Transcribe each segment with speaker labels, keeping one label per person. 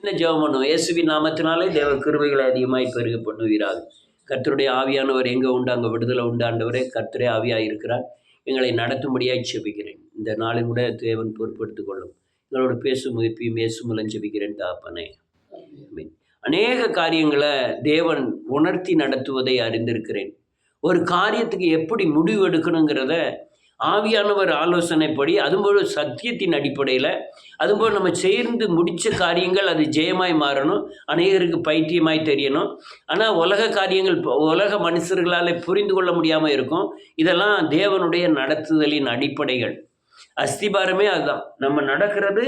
Speaker 1: இந்த ஜெபம் பண்ணுவோம். இயேசுவின் நாமத்தினாலே தேவ கிருபைகளை அதிகமாய் பெருக பண்ணுவீராக. கர்த்தருடைய ஆவியானவர் எங்கே உண்டு அங்கே விடுதலை உண்டு. ஆண்டவரே, கர்த்தரே ஆவியாக இருக்கிறார். எங்களை நடத்தும்படியாய் ஜெபிக்கிறேன். இந்த நாளில் கூட தேவன் பொறுப்பெடுத்துக் கொள்ளும். எங்களோட பேசும் முயற்சியும் இயேசு மூலம் ஜெபிக்கிறேன் தாப்பனே. ஆமென். அநேக காரியங்களை தேவன் உணர்த்தி நடத்துவதை அறிந்திருக்கிறேன். ஒரு காரியத்துக்கு எப்படி முடிவு எடுக்கணுங்கிறத ஆவியானவர் ஆலோசனைப்படி, அதுபோல் சத்தியத்தின் அடிப்படையில், அதுபோல் நம்ம சேர்ந்து முடித்த காரியங்கள் அது ஜெயமாய் மாறணும், அநேகருக்கு பைத்தியமாய் தெரியணும். ஆனால் உலக காரியங்கள் உலக மனுஷர்களால் புரிந்து கொள்ள முடியாமல் இருக்கும். இதெல்லாம் தேவனுடைய நடத்துதலின் அடிப்படைகள். அஸ்திபாரமே அதுதான். நம்ம நடக்கிறது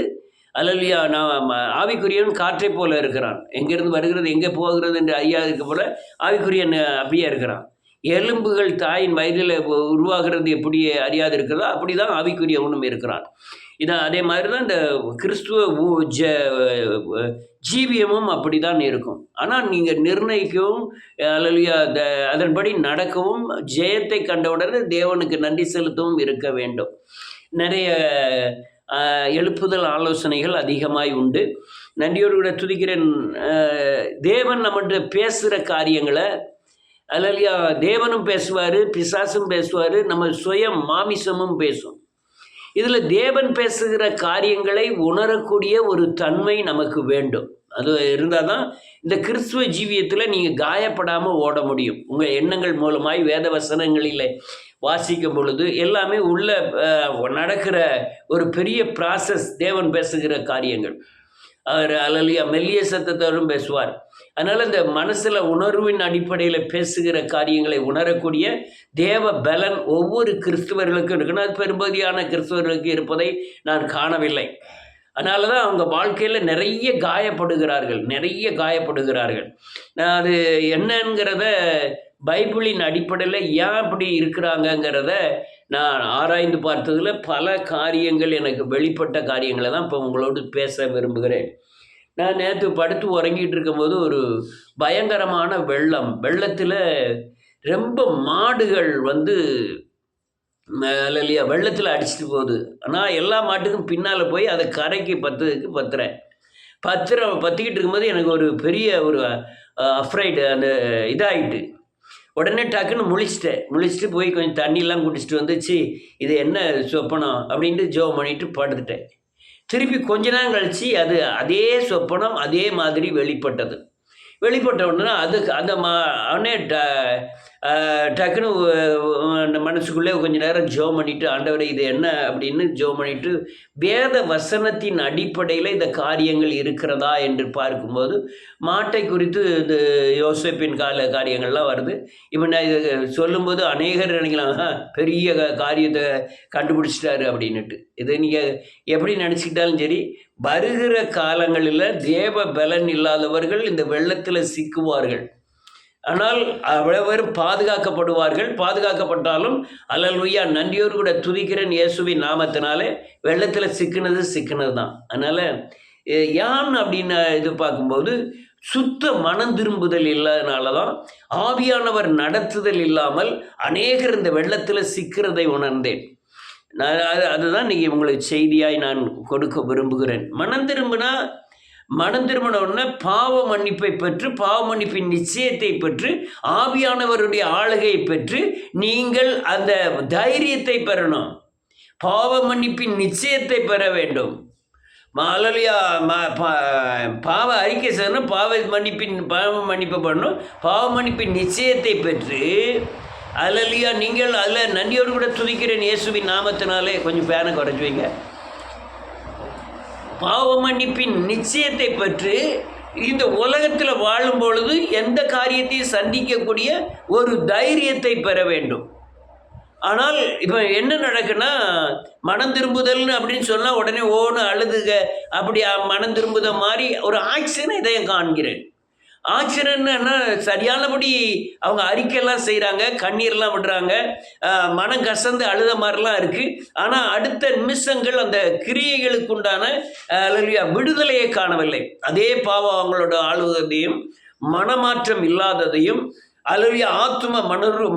Speaker 1: அல்லையா, நான் ஆவிக்குரியன் காற்றை போல இருக்கிறான். எங்கேருந்து வருகிறது எங்கே போகிறது என்று ஐயாவுக்கு போல ஆவிக்குரியன் அப்படியே இருக்கிறான். எலும்புகள் தாயின் வயிறில் உருவாகிறது எப்படி அறியாது இருக்கிறதோ அப்படி தான் ஆவிக்குரியவனும் இருக்கிறான். இதான் அதே மாதிரி தான் இந்த கிறிஸ்துவ ஜீவியமும் அப்படி தான் இருக்கும். ஆனால் நீங்கள் நிர்ணயிக்கவும் அல்லையா அதன்படி நடக்கவும் ஜெயத்தை கண்டவுடனே தேவனுக்கு நன்றி செலுத்தவும் இருக்க வேண்டும். நிறைய எழுப்புதல் ஆலோசனைகள் அதிகமாய் உண்டு. நன்றியோடு கூட துதிக்கிறேன். தேவன் நம்மகிட்ட பேசுகிற காரியங்களை அல்லையா, தேவனும் பேசுவார், பிசாசும் பேசுவார், நம்ம சுயம் மாமிசமும் பேசும். இதில் தேவன் பேசுகிற காரியங்களை உணரக்கூடிய ஒரு தன்மை நமக்கு வேண்டும். அது இருந்தால் தான் இந்த கிறிஸ்துவ ஜீவியத்தில் நீங்கள் காயப்படாமல் ஓட முடியும். உங்கள் எண்ணங்கள் மூலமாய் வேத வசனங்களில் வாசிக்கும் பொழுது எல்லாமே உள்ள நடக்கிற ஒரு பெரிய ப்ராசஸ். தேவன் பேசுகிற காரியங்கள் அவர் அல்லையா மெல்லிய சத்தத்தோடும் பேசுவார். அதனால் இந்த மனசில் உணர்வின் அடிப்படையில் பேசுகிற காரியங்களை உணரக்கூடிய தேவ பலன் ஒவ்வொரு கிறிஸ்துவர்களுக்கும் இருக்குன்னு, அது பெரும்பகுதியான கிறிஸ்துவர்களுக்கு இருப்பதை நான் காணவில்லை. அதனால தான் அவங்க வாழ்க்கையில் நிறைய காயப்படுகிறார்கள். நான் அது என்னங்கிறத பைபிளின் அடிப்படையில் ஏன் அப்படி இருக்கிறாங்கங்கிறத நான் ஆராய்ந்து பார்த்ததில் பல காரியங்கள் எனக்கு வெளிப்பட்ட காரியங்களை தான் இப்போ உங்களோடு பேச விரும்புகிறேன். நான் நேற்று படுத்து உறங்கிட்டு இருக்கும்போது ஒரு பயங்கரமான வெள்ளத்தில் ரொம்ப மாடுகள் இல்லையா வெள்ளத்தில் அடிச்சுட்டு போகுது. ஆனால் எல்லா மாட்டுக்கும் பின்னால் போய் அதை கரைக்கு பற்றிக்கிட்டு இருக்கும்போது எனக்கு ஒரு பெரிய ஒரு அஃப்ரைடு அந்த இதாகிட்டு உடனே டக்குன்னு முழிச்சிட்டு போய் கொஞ்சம் தண்ணியெலாம் குடிச்சிட்டு வந்துச்சு. இது என்ன சொப்பனம் அப்படின்ட்டு ஜெபம் பண்ணிட்டு படுத்துட்டேன். திருப்பி கொஞ்ச நேரம் கழித்து அதே சொப்பனம் அதே மாதிரி வெளிப்பட்ட உடனே அந்த அவனே டக்குன்னு மனசுக்குள்ளே கொஞ்சம் நேரம் ஜெபம் பண்ணிவிட்டு, ஆண்டவரே இது என்ன அப்படின்னு ஜெபம் பண்ணிவிட்டு, வேத வசனத்தின் அடிப்படையில் இந்த காரியங்கள் இருக்கிறதா என்று பார்க்கும்போது மாட்டை குறித்து இந்த யோசேப்பின் காரியங்கள்லாம் வருது. இப்போ நான் இதை சொல்லும்போது அநேகர் நினைக்கலாம் பெரிய காரியத்தை கண்டுபிடிச்சிட்டாரு அப்படின்னுட்டு. இதை நீங்கள் எப்படி நினச்சிக்கிட்டாலும் சரி, வருகிற காலங்களில் தேவ பலன் இல்லாதவர்கள் இந்த வெள்ளத்தில் சிக்குவார்கள். ஆனால் அவ்வளவு பாதுகாக்கப்பட்டாலும் அல்லேலூயா நன்றியோடு கூட துதிக்கிறேன் இயேசுவின் நாமத்தினாலே. வெள்ளத்தில் சிக்கினது தான். அதனால் யான் அப்படின்னு இது பார்க்கும்போது சுத்த மனம் திரும்புதல் இல்லாதனால தான், ஆவியானவர் நடத்துதல் இல்லாமல் அநேகர் இந்த வெள்ளத்தில் சிக்கிறதை உணர்ந்தேன். அதுதான் நீங்கள் உங்களுக்கு செய்தியாய் நான் கொடுக்க விரும்புகிறேன். மனம் திரும்பின உடனே பாவ மன்னிப்பை பெற்று, பாவ மன்னிப்பின் நிச்சயத்தை பெற்று, ஆவியானவருடைய ஆளுகையை பெற்று நீங்கள் அந்த தைரியத்தை பெறணும். பாவ மன்னிப்பின் நிச்சயத்தை பெற வேண்டும். அல்லேலூயா. பாவ அறிக்கை செய்யணும், பாவ மன்னிப்பு பண்ணணும். பாவ மன்னிப்பின் நிச்சயத்தை பெற்று அல்லேலூயா நீங்கள் அதில் நன்றியோடு கூட துதிக்கிறேன் இயேசுவின் நாமத்தினாலே. கொஞ்சம் ஃபேனை குறைச்சி வைங்க. பாவ மன்னிப்பின் நிச்சயத்தை பெற்று இந்த உலகத்தில் வாழும் பொழுது எந்த காரியத்தையும் சந்திக்கக்கூடிய ஒரு தைரியத்தை பெற வேண்டும். ஆனால் இப்போ என்ன நடக்குன்னா, மனம் திரும்புதல்னு அப்படின்னு சொன்னால் உடனே அழுதுக அப்படி மனம் திரும்புத மாதிரி ஒரு ஆக்ஷனை இதையும் காண்கிறேன். ஆக்ஷன்னா சரியானபடி அவங்க அறிக்கையெல்லாம் செய்கிறாங்க, கண்ணீர்லாம் விடுறாங்க, மனம் கசந்து அழுத மாதிரிலாம் இருக்குது. ஆனால் அடுத்த நிமிஷங்கள் அந்த கிரியைகளுக்கு உண்டான விடுதலையை காணவில்லை. அதே பாவம் அவங்களோட ஆளுவதையும், மனமாற்றம் இல்லாததையும், ஆத்ம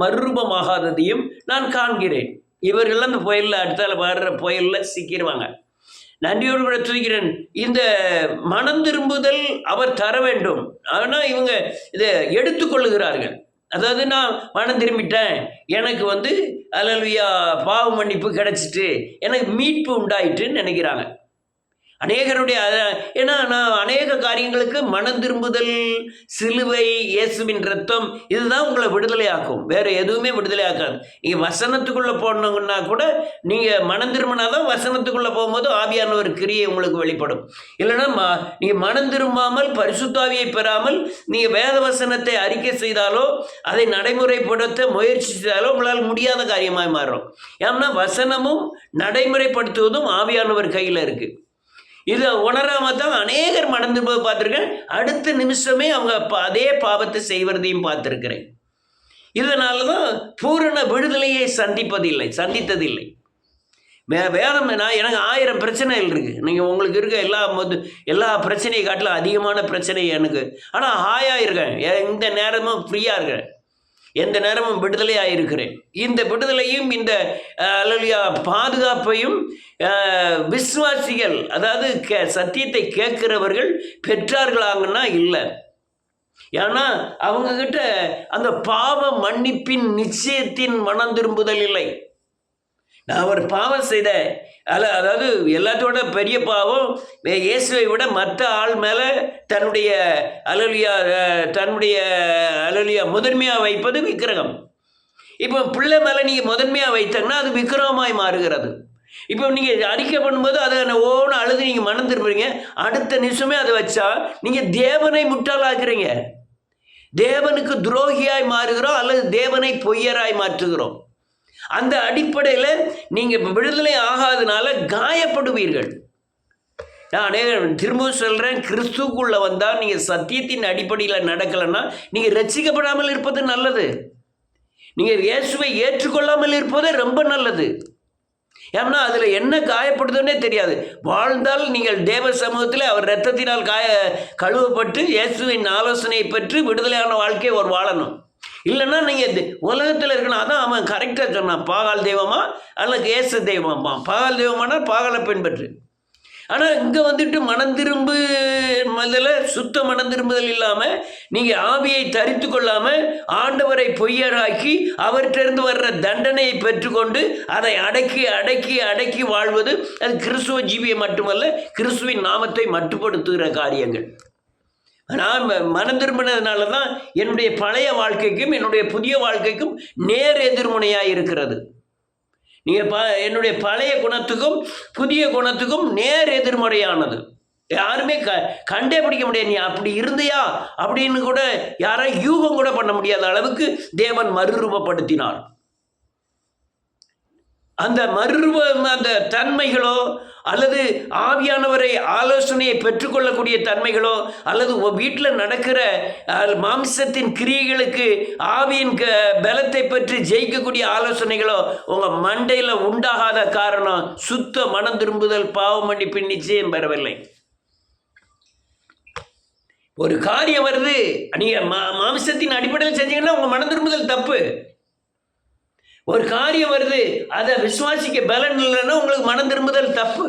Speaker 1: மறுரூபமாகாததையும் நான் காண்கிறேன். இவர்கள்லாம் அந்த புயலில் அடுத்தால வர்ற புயலில் சிக்கிடுவாங்க. நன்றியோடு கூட துதிக்கிறேன். இந்த மனம் திரும்புதல் அவர் தர வேண்டும். ஆனால் இவங்க இதை எடுத்துக்கொள்ளுகிறார்கள். அதாவது நான் மனம் திரும்பிட்டேன், எனக்கு அல்லேலூயா பாவ மன்னிப்பு கிடைச்சிட்டு, எனக்கு மீட்பு உண்டாயிட்டுன்னு நினைக்கிறாங்க அநேகருடைய. ஏன்னா நான் அநேக காரியங்களுக்கு மனம் திரும்புதல், சிலுவை, இயேசுவின் ரத்தம் இதுதான் உங்களை விடுதலை ஆக்கும். வேற எதுவுமே விடுதலை ஆக்காது. நீங்கள் வசனத்துக்குள்ளே போடணுங்கன்னா கூட நீங்கள் மனம் திரும்பினாதான் வசனத்துக்குள்ளே போகும்போது ஆவியானவர் கிரியை உங்களுக்கு வெளிப்படும். இல்லைன்னா நீங்கள் மனம் திரும்பாமல் பரிசுத்தாவியை பெறாமல் நீங்கள் வேத வசனத்தை அறிக்கை செய்தாலோ அதை நடைமுறைப்படுத்த முயற்சி செய்தாலோ உங்களால் முடியாத காரியமாக மாறும். ஏன்னா வசனமும் நடைமுறைப்படுத்துவதும் ஆவியானவர் கையில் இருக்குது. இதை உணராம தான் அநேகர் மனம் திரும்ப பார்த்துருக்கேன். அடுத்த நிமிஷமே அவங்க அதே பாவத்தை செய்வதையும் பார்த்துருக்கிறேன். இதனால தான் பூரண விடுதலையை சந்தித்ததில்லை. வேதம் எனக்கு 1000 பிரச்சனைகள் இருக்குது. நீங்கள் உங்களுக்கு இருக்க எல்லா பிரச்சனையை காட்டிலும் அதிகமான பிரச்சனை எனக்கு. ஆனால் ஹாயாக இருக்கேன், எந்த நேரமும் ஃப்ரீயாக இருக்கிறேன், எந்த நேரமும் விடுதலையாக இருக்கிறேன். இந்த விடுதலையும் இந்த அல்லேலூயா பாதுகாப்பையும் விசுவாசிகள், அதாவது சத்தியத்தை கேட்கிறவர்கள் பெற்றார்களாங்கன்னா இல்லை. ஏன்னா அவங்கக்கிட்ட அந்த பாவ மன்னிப்பின் நிச்சயத்தின் மனம் திரும்புதல் இல்லை. நான் ஒரு பாவம் செய்தேன், அதாவது எல்லாத்தோட பெரிய பாவம் இயேசுவை விட மற்ற ஆள் மேலே தன்னுடைய அல்லேலூயா முதன்மையாக வைப்பது விக்கிரகம். இப்போ பிள்ளை மேலே நீங்கள் முதன்மையாக வைத்தங்கன்னா அது விக்கிரகமாய் மாறுகிறது. இப்போ நீங்கள் அறிக்கை பண்ணும்போது அதை ஓன்னு அழுது நீங்கள் மனம் திரும்புறீங்க, அடுத்த நிமிஷமே அதை வச்சா நீங்கள் தேவனை முட்டாளாக்குறீங்க. தேவனுக்கு துரோகியாய் மாறுகிறோம் அல்லது தேவனை பொய்யராய் மாற்றுகிறோம். அந்த அடிப்படையில் நீங்கள் விடுதலை ஆகாதனால காயப்படுவீர்கள். நான் திரும்பவும் சொல்கிறேன், கிறிஸ்துக்குள்ளே வந்தால் நீங்கள் சத்தியத்தின் அடிப்படையில் நடக்கலைன்னா நீங்கள் ரட்சிக்கப்படாமல் இருப்பது நல்லது. நீங்கள் இயேசுவை ஏற்றுக்கொள்ளாமல் இருப்பது ரொம்ப நல்லது. ஏன்னா அதில் என்ன காயப்படுதுன்னே தெரியாது. வாழ்ந்தால் நீங்கள் தேவ சமூகத்தில் அவர் இரத்தத்தினால் கழுவப்பட்டு இயேசுவின் ஆலோசனையை பெற்று விடுதலையான வாழ்க்கையை ஒரு வாழணும். இல்லைன்னா நீங்கள் உலகத்தில் இருக்கணும். அதான் அவன் கரெக்டாக சொன்னான், பாகால் தெய்வமா அல்லது இயேசு தெய்வமா. பாகால் தெய்வமானா பாகாலை பின்பற்று. ஆனால் இங்கே மனம் திரும்பு முதல்ல சுத்த மனம் திரும்புதல் இல்லாமல் நீங்கள் ஆவியை தரித்து கொள்ளாமல் ஆண்டவரை பொய்யராக்கி அவர்கிட்டருந்து வர்ற தண்டனையை பெற்றுக்கொண்டு அதை அடக்கி அடக்கி அடக்கி வாழ்வது அது கிறிஸ்துவ ஜீவியை மட்டுமல்ல, கிறிஸ்துவின் நாமத்தை மட்டுப்படுத்துகிற காரியங்கள். நான் மனம் திரும்பினதுனால தான் என்னுடைய பழைய வாழ்க்கைக்கும் என்னுடைய புதிய வாழ்க்கைக்கும் நேர் எதிர்முனையாக இருக்கிறது. நீங்கள் என்னுடைய பழைய குணத்துக்கும் புதிய குணத்துக்கும் நேர் எதிர்மறையானது. யாருமே கண்டே பிடிக்க முடியாது. நீ அப்படி இருந்தியா அப்படின்னு கூட யாரும் யூகம் கூட பண்ண முடியாத அளவுக்கு தேவன் மறுரூபப்படுத்தினார். அந்த அந்த தன்மைகளோ அல்லது ஆவியானவரை ஆலோசனையை பெற்றுக்கொள்ளக்கூடிய தன்மைகளோ அல்லது வீட்டில் நடக்கிற மாம்சத்தின் கிரியைகளுக்கு ஆவியின் பலத்தை பெற்று ஜெயிக்கக்கூடிய ஆலோசனைகளோ உங்கள் மண்டையில் உண்டாகாத காரணம் சுத்த மனம் திரும்புதல் பாவ மன்னிப்பின் நிச்சயம் பெறவில்லை. ஒரு காரியம் வருது, நீங்கள் மாம்சத்தின் அடிப்படையில் செஞ்சீங்கன்னா உங்கள் மனம் திரும்புதல் தப்பு. ஒரு காரியம் வருது, அதை விசுவாசிக்க பலன் இல்லைன்னா உங்களுக்கு மனம் திரும்புதல் தப்பு.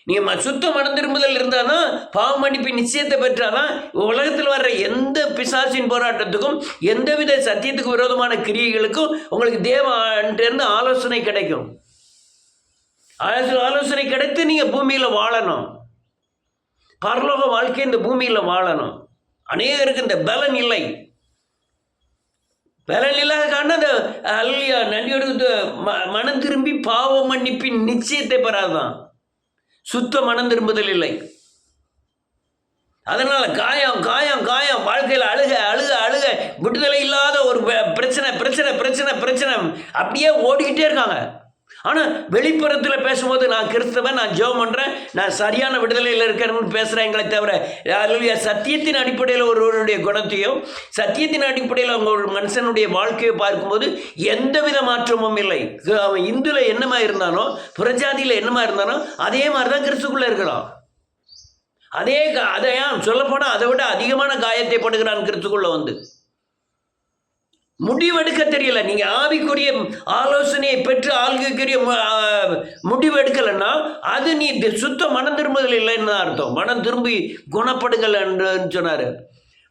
Speaker 1: நீங்கள் சுத்த மனம் திரும்புதல் இருந்தால் தான் பாவ மன்னிப்பின் நிச்சயத்தை பெற்றாதான் உலகத்தில் வர்ற எந்த பிசாசின் போராட்டத்துக்கும் எந்தவித சத்தியத்துக்கு விரோதமான கிரியைகளுக்கும் உங்களுக்கு தேவன்கிட்டேருந்து ஆலோசனை கிடைக்கும். ஆலோசனை கிடைத்து நீங்கள் பூமியில் வாழணும். பரலோக வாழ்க்கை இந்த பூமியில் வாழணும். அநேகருக்கு இந்த பலன் இல்லை. பலன் இல்லாத காரணம் அந்த அல்லையா நன்றியோடு மனம் திரும்பி பாவ மன்னிப்பின் நிச்சயத்தை பெறாதான். சுத்த மனம் திரும்புதல் இல்லை. அதனால் காயம் காயம் காயம் வாழ்க்கையில் அழுக அழுக அழுக விடுதலை இல்லாத ஒரு பிரச்சனை பிரச்சனை பிரச்சனை பிரச்சனை அப்படியே ஓடிக்கிட்டே இருக்காங்க. ஆனால் வெளிப்புறத்தில் பேசும்போது நான் கிறிஸ்தவன், நான் ஜெபம் பண்ணுறேன், நான் சரியான விடுதலையில் இருக்கிறேன்னு பேசுகிறேங்களே தவிர அல்லேலூயா சத்தியத்தின் அடிப்படையில் ஒருவருடைய குணத்தையும் சத்தியத்தின் அடிப்படையில் அவங்க ஒரு மனுஷனுடைய வாழ்க்கையை பார்க்கும்போது எந்தவித மாற்றமும் இல்லை. அவன் இந்துவில் என்னமா இருந்தானோ புறஜாதியில் என்னமா இருந்தானோ அதே மாதிரி தான் கிறிஸ்துக்குள்ளே இருக்கலாம். அதையான் சொல்லப்போனால் அதை விட அதிகமான காயத்தை படுகிறான் கிறிஸ்துக்குள்ளே முடிவெடுக்க தெரியல. நீங்க ஆவிக்குரிய ஆலோசனையை பெற்று ஆளுக்குரிய முடிவு எடுக்கலைன்னா அது நீ சுத்த மனம் திரும்புதல் இல்லைன்னு அர்த்தம். மனம் திரும்பி குணப்படுங்கள் என்று சொன்னாரு.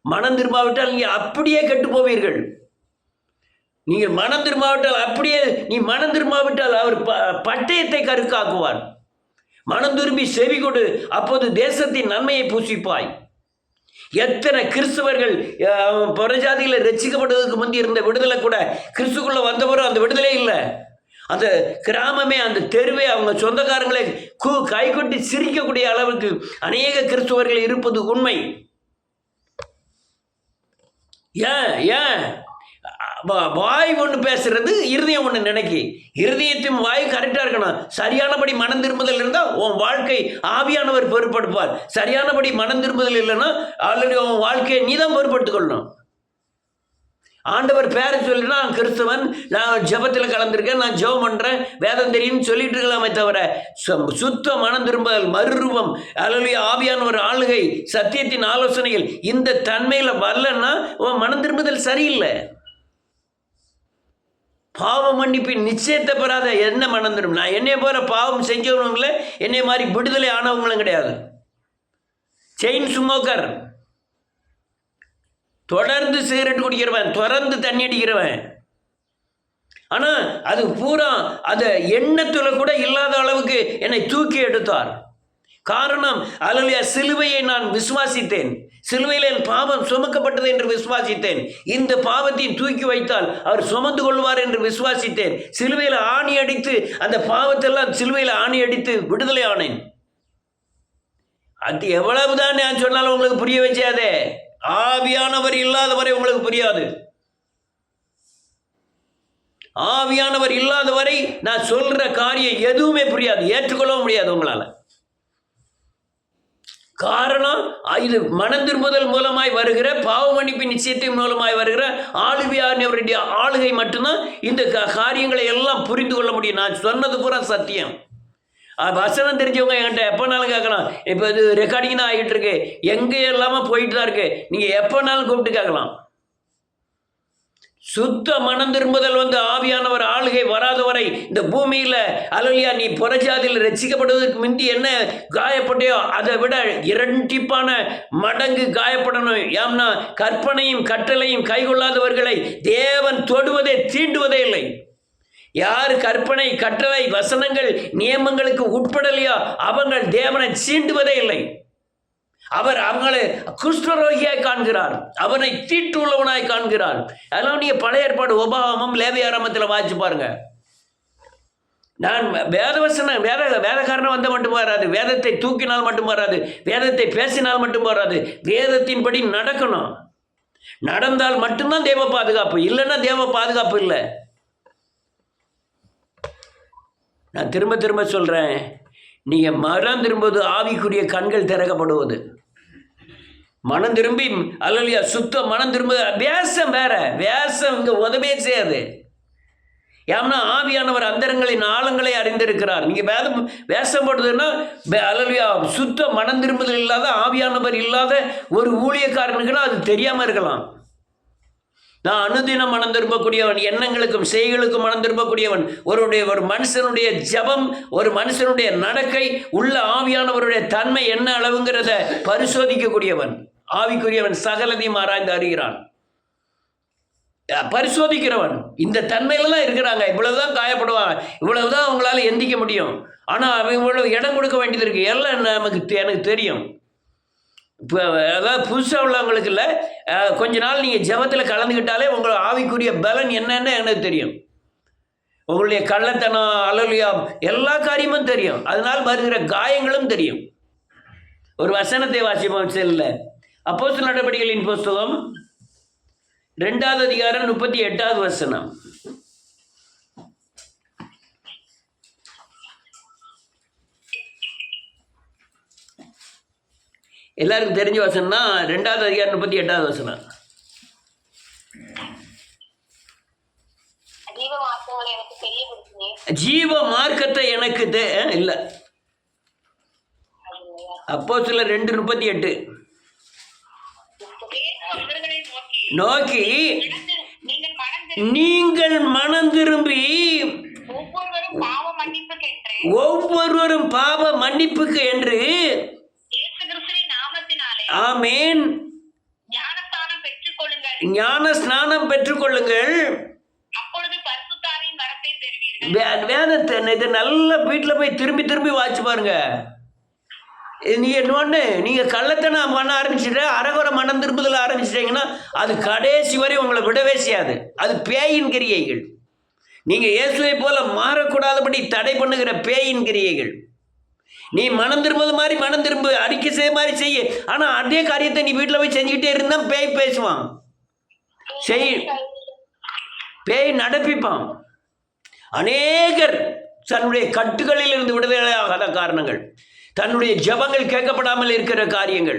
Speaker 1: மனம் திரும்பாவிட்டால் நீங்க அப்படியே கெட்டு போவீர்கள். நீங்கள் மனம் திரும்பாவிட்டால் அப்படியே நீ மனம் திரும்பாவிட்டால் அவர் பட்டயத்தை கருக்காக்குவார். மனம் திரும்பி செவி கொடு, அப்போது தேசத்தின் நன்மையை பூசிப்பாய். எத்தனை கிறிஸ்தவர்கள் புறஜாதிகளை ரட்சிக்கப்படுவதற்கு முந்தி இருந்த விடுதலை கூட கிறிஸ்துக்குள்ள வந்தவரும் அந்த விடுதலை இல்லை. அந்த கிராமமே, அந்த தெருவே, அவங்க சொந்தக்காரங்களை கைகொட்டி சிரிக்கக்கூடிய அளவுக்கு அநேக கிறிஸ்தவர்கள் இருப்பது உண்மை. ஏன் வாய் ஒன்று பேசுறது, இருதயம் ஒன்று நினைக்கி. இருதயத்தையும் வாய் கரெக்டாக இருக்கணும். சரியானபடி மனம் திரும்புதல் இருந்தால் உன் வாழ்க்கை ஆவியானவர் பொறுப்படுப்பார். சரியானபடி மனம் திரும்புதல் இல்லைன்னா ஆல்ரெடி உன் வாழ்க்கையை நீ தான் பொறுப்படுத்திக் கொள்ளணும். ஆண்டவர் பேரை சொல்லினா கிறிஸ்தவன், நான் ஜபத்தில் கலந்துருக்கேன், நான் ஜெபம் பண்ணுறேன், வேதம் தெரியும்னு சொல்லிட்டு இருக்கலாமே தவிர சுத்த மனம் திரும்புதல், மறுரூபம், அல்லது ஆவியானவர் ஆளுகை, சத்தியத்தின் ஆலோசனைகள் இந்த தன்மையில் வரலன்னா உன் மனம் திரும்புதல் சரியில்லை. பாவ மன்னிப்பின் நிச்சயத்தை பெறாத என்ன மனம் திரும்ப? நான் என்னை போல பாவம் செஞ்சவனும் இல்லை, என்னை மாதிரி விடுதலை ஆனவங்களும் கிடையாது. செயின் ஸ்மோக்கர், தொடர்ந்து சிகரெட் குடிக்கிறவன், தொடர்ந்து தண்ணி அடிக்கிறவன். ஆனால் அது பூரா அந்த எண்ணத்தில் கூட இல்லாத அளவுக்கு என்னை தூக்கி எடுத்தார். காரணம், அல்லேலூயா, சிலுவையை நான் விசுவாசித்தேன். சிலுவையில் என் பாவம் சுமக்கப்பட்டது என்று விசுவாசித்தேன். இந்த பாவத்தையும் தூக்கி வைத்தால் அவர் சுமந்து கொள்வார் என்று விசுவாசித்தேன். சிலுவையில் ஆணி அடித்து அந்த பாவத்தெல்லாம் சிலுவையில் ஆணி அடித்து விடுதலை ஆனேன். அது எவ்வளவுதான் நான் சொன்னாலும் உங்களுக்கு புரிய வச்சாதே. ஆவியானவர் இல்லாதவரை உங்களுக்கு புரியாது. ஆவியானவர் இல்லாதவரை நான் சொல்ற காரியம் எதுவுமே புரியாது, ஏற்றுக்கொள்ளவும் முடியாது உங்களால். காரணம், இது மனம் திரும்புதல் மூலமாய் வருகிற, பாவ மன்னிப்பின் நிச்சயத்தின் மூலமாய் வருகிற ஆளுவியானவருடைய ஆளுகை மட்டும்தான் இந்த காரியங்களை எல்லாம் புரிந்து கொள்ள முடியும். நான் சொன்னது பூரா சத்தியம். வசனம் தெரிஞ்சவங்க என்கிட்ட எப்போனாலும் கேட்கலாம். இப்போ இது ரெக்கார்டிங் தான் ஆகிட்டு இருக்கு, எங்கே இல்லாமல் போயிட்டு தான் இருக்கு. நீங்கள் எப்போனாலும் கூப்பிட்டு கேட்கலாம். சுத்த மனம் திரும்புதல் ஆவியானவர் ஆளுகை வராதவரை இந்த பூமியில், அல்லேலூயா, நீ புறஜாதியில் ரட்சிக்கப்படுவதற்கு முந்தி என்ன காயப்பட்டியோ அதை விட இரட்டிப்பான மடங்கு காயப்படணும். ஏம்னா கற்பனையும் கட்டளையும் கைகொள்ளாதவர்களை தேவன் தொடுவதே தீண்டுவதே இல்லை. யார் கற்பனை, கட்டளை, வசனங்கள், நியமங்களுக்கு உட்படலையோ அவங்கள் தேவனை சீண்டுவதே இல்லை. அவர் அவங்களை குஷ்டரோகியாய் காண்கிறார், அவனை தீட்டு உள்ளவனாய் காண்கிறார். அதெல்லாம் நீங்க பழைய ஏற்பாடு உபாகமம், லேவியாரமத்தில் வாசிச்சு பாருங்க. நான் வேதவசனம் வேதக்காரனை வந்த மட்டும் வராது, வேதத்தை தூக்கினால் மட்டும் வராது, வேதத்தை பேசினால் மட்டும் வராது. வேதத்தின்படி நடக்கணும். நடந்தால் மட்டும்தான் தேவ பாதுகாப்பு, இல்லைன்னா தேவ பாதுகாப்பு இல்லை. நான் திரும்ப திரும்ப சொல்கிறேன், நீங்கள் மனம் திரும்புவது ஆவிக்குரிய கண்கள் திறக்கப்படுவது. மனம் திரும்பி, அல்லேலூயா, சுத்த மனம் திரும்ப. வேஷம் வேற, வேஷம் இங்கே உதவியே செய்யாது. ஏன்னா ஆவியானவர் அந்தரங்களின் ஆழங்களை அறிந்திருக்கிறார். நீங்கள் வேஷம் போடுறதுன்னா, அல்லேலூயா, சுத்த மனம் திரும்புதல் இல்லாத, ஆவியானவர் இல்லாத ஒரு ஊழியக்காரனுக்குன்னா அது தெரியாமல் இருக்கலாம். நான் அனுதினம் மனம் திரும்பக்கூடியவன், எண்ணங்களுக்கும் செய்களுக்கும் மனம் திரும்பக்கூடியவன். ஒரு மனுஷனுடைய ஜபம், ஒரு மனுஷனுடைய நடக்கை, உள்ள ஆவியானவருடைய தன்மை என்ன அளவுங்கிறத பரிசோதிக்கக்கூடியவன். ஆவிக்குரியவன் சகலதையும் ஆராய்ந்து அறிகிறான், பரிசோதிக்கிறவன். இந்த தன்மையில தான் இருக்கிறாங்க. இவ்வளவுதான் காயப்படுவாங்க, இவ்வளவுதான் அவங்களால எந்திக்க முடியும். ஆனால் அவங்க இவ்வளவு இடம் கொடுக்க வேண்டியது இருக்கு. எல்லாம் எனக்கு தெரியும். இப்போ அதாவது புதுசாக உள்ளவங்களுக்கு இல்லை, கொஞ்ச நாள் நீங்கள் ஜபத்தில் கலந்துக்கிட்டாலே உங்களை ஆவிக்குரிய பலன் என்னன்னு எனக்கு தெரியும். உங்களுடைய கள்ளத்தனம், அல்லேலூயா, எல்லா காரியமும் தெரியும். அதனால் வருகிற காயங்களும் தெரியும். ஒரு வசனத்தை வாசிப்போம். செல்ல அப்போஸ்தலர் நடபடிகளின் புஸ்தகம் 2வது அதிகாரம் 38வது வசனம். எல்லாருக்கும் தெரிஞ்ச வசனம் தான். 2வது அதிகாரம் 38வது வசனம். ஜீவ மார்க்கத்தை எனக்கு இல்லை. அப்போஸ்தலர் 2:38 நோக்கி நீங்கள் மனம் திரும்பி ஒவ்வொருவரும் பாவ மன்னிப்புக்கு என்று ஆமேன் ஞான ஸ்நானம் பெற்றுக்கொள்ளுங்கள். வேதத்தை இது நல்ல வீட்டில் போய் திரும்பி திரும்பி வாட்சி பாருங்க. நீங்க கள்ளத்தனம் பண்ண ஆரம்பிச்சுட்டு அரகுற மனம் திரும்புதல் ஆரம்பிச்சிட்டீங்கன்னா அது கடைசி வரை உங்களை விடவே செய்யாது. அது பேயின் கிரியைகள். நீங்க இயேசுவை போல மாறக்கூடாதபடி தடை பண்ணுகிற பேயின் கிரியைகள். நீ மனம் திரும்புவது மாதிரி மனம் திரும்ப, அறிக்கை செய்ய மாதிரி செய்ய. ஆனா அதே காரியத்தை நீ வீட்டில் போய் செஞ்சுக்கிட்டே இருந்தா பேய் பேசுவான், பேய் நடப்பிப்பான். அநேகர் தன்னுடைய கட்டுகளில் இருந்து விடுதலையாகாத காரணங்கள், தன்னுடைய ஜபங்கள் கேட்கப்படாமல் இருக்கிற காரியங்கள்,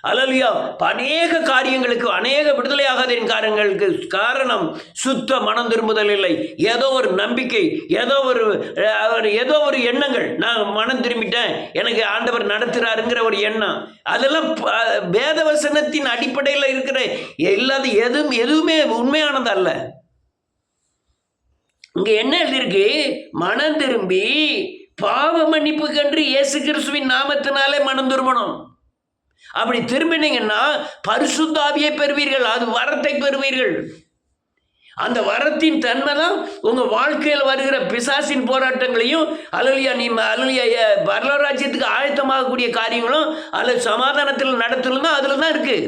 Speaker 1: அல்லேலூயா, அநேக காரியங்களுக்கு, அநேக விடுதலையாகாதின் காரணங்களுக்கு காரணம் சுத்த மனம் திரும்புதல் இல்லை. ஏதோ ஒரு நம்பிக்கை, ஏதோ ஒரு எண்ணங்கள். நான் மனம் திரும்பிட்டேன், எனக்கு ஆண்டவர் நடத்துறாருங்கிற ஒரு எண்ணம். அதெல்லாம் வேத வசனத்தின் அடிப்படையில் இருக்கிற எதுவுமே உண்மையானது அல்ல. இங்க என்ன எழுதியிருக்கு? மனம் திரும்பி பாவ மன்னிப்புக்கென்று இயேசு கிறிஸ்துவின் நாமத்தினாலே மனம் திரும்பணும். அப்படி திரும்பினீங்கன்னா பரிசுத்த ஆவியை பெறுவீர்கள், அது வரத்தை பெறுவீர்கள். அந்த வரத்தின் தன்மை தான் உங்க வாழ்க்கையில் வருகிற பிசாசின் போராட்டங்களையும், அல்லேலூயா, பரலோகராஜ்யத்துக்கு ஆயத்தமாகக்கூடிய காரியங்களும் அல்லது சமாதானத்தில் நடத்தலும் தான் அதுல தான் இருக்கு.